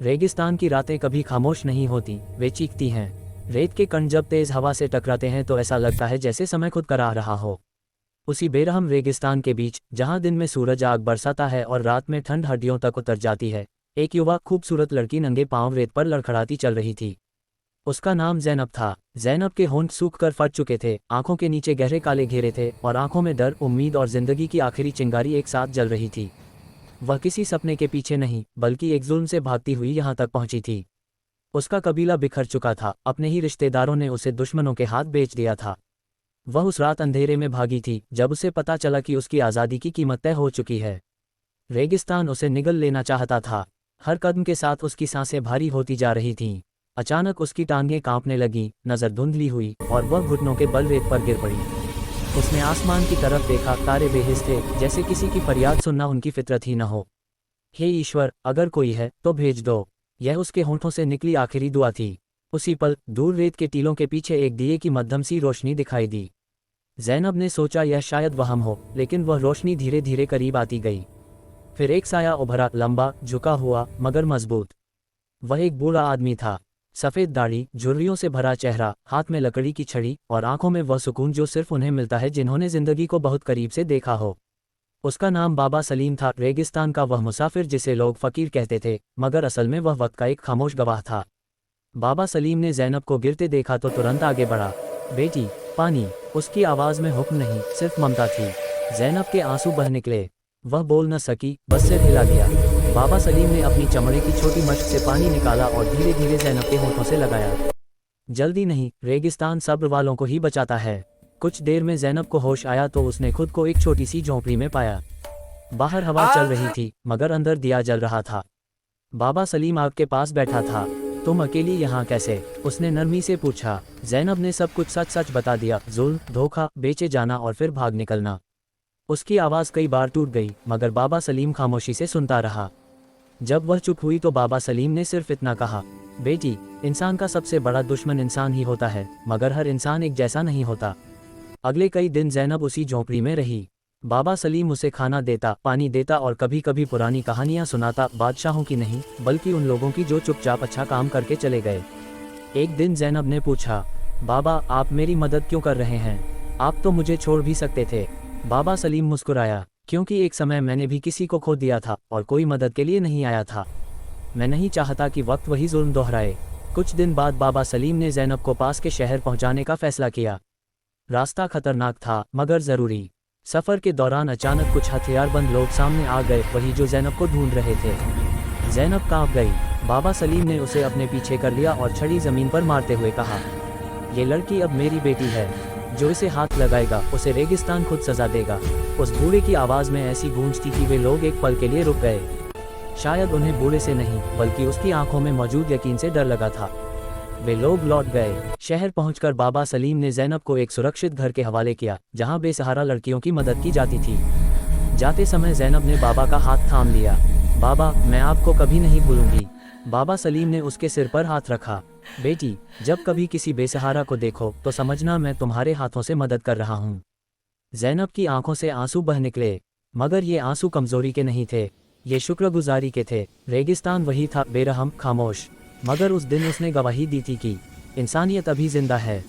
रेगिस्तान की रातें कभी खामोश नहीं होती, वे चीखती हैं। रेत के कण जब तेज हवा से टकराते हैं तो ऐसा लगता है जैसे समय खुद कराह रहा हो। उसी बेरहम रेगिस्तान के बीच, जहां दिन में सूरज आग बरसाता है और रात में ठंड हड्डियों तक उतर जाती है, एक युवा खूबसूरत लड़की नंगे पांव रेत पर लड़खड़ाती चल रही थी। उसका नाम ज़ैनब था। ज़ैनब के होंठ सूख कर फट चुके थे, आंखों के नीचे गहरे काले घेरे थे और आंखों में डर, उम्मीद और जिंदगी की आखिरी चिंगारी एक साथ जल रही थी। वह किसी सपने के पीछे नहीं, बल्कि एक जुल्म से भागती हुई यहाँ तक पहुंची थी। उसका कबीला बिखर चुका था, अपने ही रिश्तेदारों ने उसे दुश्मनों के हाथ बेच दिया था। वह उस रात अंधेरे में भागी थी जब उसे पता चला कि उसकी आज़ादी की कीमत तय हो चुकी है। रेगिस्तान उसे निगल लेना चाहता था। हर कदम के साथ उसकी सांसें भारी होती जा रही थीं। अचानक उसकी टांगें कांपने लगीं, नज़र धुंधली हुई और वह घुटनों के बल रेत पर गिर पड़ी। उसने आसमान की तरफ देखा, तारे बेहिस थे, जैसे किसी की फरियाद सुनना उनकी फितरत ही न हो। हे ईश्वर, अगर कोई है तो भेज दो। यह उसके होंठों से निकली आखिरी दुआ थी। उसी पल दूर रेत के टीलों के पीछे एक दिए की मध्यम सी रोशनी दिखाई दी। ज़ैनब ने सोचा यह शायद वहम हो, लेकिन वह रोशनी धीरे धीरे करीब आती गई। फिर एक साया उभरा, लंबा, झुका हुआ, मगर मजबूत। वह एक बूढ़ा आदमी था। सफ़ेद दाढ़ी, झुर्रियों से भरा चेहरा, हाथ में लकड़ी की छड़ी और आंखों में वह सुकून जो सिर्फ उन्हें मिलता है जिन्होंने जिंदगी को बहुत करीब से देखा हो। उसका नाम बाबा सलीम था, रेगिस्तान का वह मुसाफिर जिसे लोग फ़कीर कहते थे, मगर असल में वह वक्त का एक खामोश गवाह था। बाबा सलीम ने ज़ैनब को गिरते देखा तो तुरंत आगे बढ़ा। बेटी, पानी। उसकी आवाज़ में हुक्म नहीं, सिर्फ ममता थी। ज़ैनब के आंसू बह निकले। वह बोल न सकी, बस सिर हिला दिया। बाबा सलीम ने अपनी चमड़े की छोटी मश्क से पानी निकाला और धीरे धीरे ज़ैनब के होंठों से लगाया। जल्दी नहीं, रेगिस्तान सब्र वालों को ही बचाता है। कुछ देर में ज़ैनब को होश आया तो उसने खुद को एक छोटी सी झोंपड़ी में पाया। बाहर हवा चल रही थी, मगर अंदर दिया जल रहा था। बाबा सलीम आग के पास बैठा था। तुम अकेली यहाँ कैसे? उसने नरमी से पूछा। ज़ैनब ने सब कुछ सच सच बता दिया, जुल्म, धोखा, बेचे जाना और फिर भाग निकलना। उसकी आवाज़ कई बार टूट गई, मगर बाबा सलीम खामोशी से सुनता रहा। जब वह चुप हुई तो बाबा सलीम ने सिर्फ इतना कहा, बेटी, इंसान का सबसे बड़ा दुश्मन इंसान ही होता है, मगर हर इंसान एक जैसा नहीं होता। अगले कई दिन ज़ैनब उसी झोंपड़ी में रही। बाबा सलीम उसे खाना देता, पानी देता और कभी कभी पुरानी कहानियाँ सुनाता, बादशाहों की नहीं, बल्कि उन लोगों की जो चुपचाप अच्छा काम करके चले गए। एक दिन ज़ैनब ने पूछा, बाबा, आप मेरी मदद क्यों कर रहे हैं? आप तो मुझे छोड़ भी सकते थे। बाबा सलीम मुस्कुराया, क्योंकि एक समय मैंने भी किसी को खो दिया था और कोई मदद के लिए नहीं आया था। मैं नहीं चाहता कि वक्त वही जुल्म दोहराए। कुछ दिन बाद बाबा सलीम ने ज़ैनब को पास के शहर पहुंचाने का फैसला किया। रास्ता खतरनाक था, मगर ज़रूरी। सफ़र के दौरान अचानक कुछ हथियारबंद लोग सामने आ गए, वही जो ज़ैनब को ढूंढ रहे थे। ज़ैनब कांप गई। बाबा सलीम ने उसे अपने पीछे कर लिया और छड़ी ज़मीन पर मारते हुए कहा, ये लड़की अब मेरी बेटी है। जो इसे हाथ लगाएगा उसे रेगिस्तान खुद सजा देगा। उस बूढ़े की आवाज़ में ऐसी गूंज थी कि वे लोग एक पल के लिए रुक गए। शायद उन्हें बूढ़े से नहीं, बल्कि उसकी आंखों में मौजूद यकीन से डर लगा था। वे लोग लौट गए। शहर पहुंचकर बाबा सलीम ने ज़ैनब को एक सुरक्षित घर के हवाले किया, जहां बेसहारा लड़कियों की मदद की जाती थी। जाते समय ज़ैनब ने बाबा का हाथ थाम लिया। बाबा, मैं आपको कभी नहीं भूलूंगी। बाबा सलीम ने उसके सिर पर हाथ रखा। बेटी, जब कभी किसी बेसहारा को देखो तो समझना मैं तुम्हारे हाथों से मदद कर रहा हूँ। ज़ैनब की आंखों से आंसू बह निकले, मगर ये आंसू कमजोरी के नहीं थे, ये शुक्रगुजारी के थे। रेगिस्तान वही था, बेरहम, खामोश, मगर उस दिन उसने गवाही दी थी कि इंसानियत अभी जिंदा है।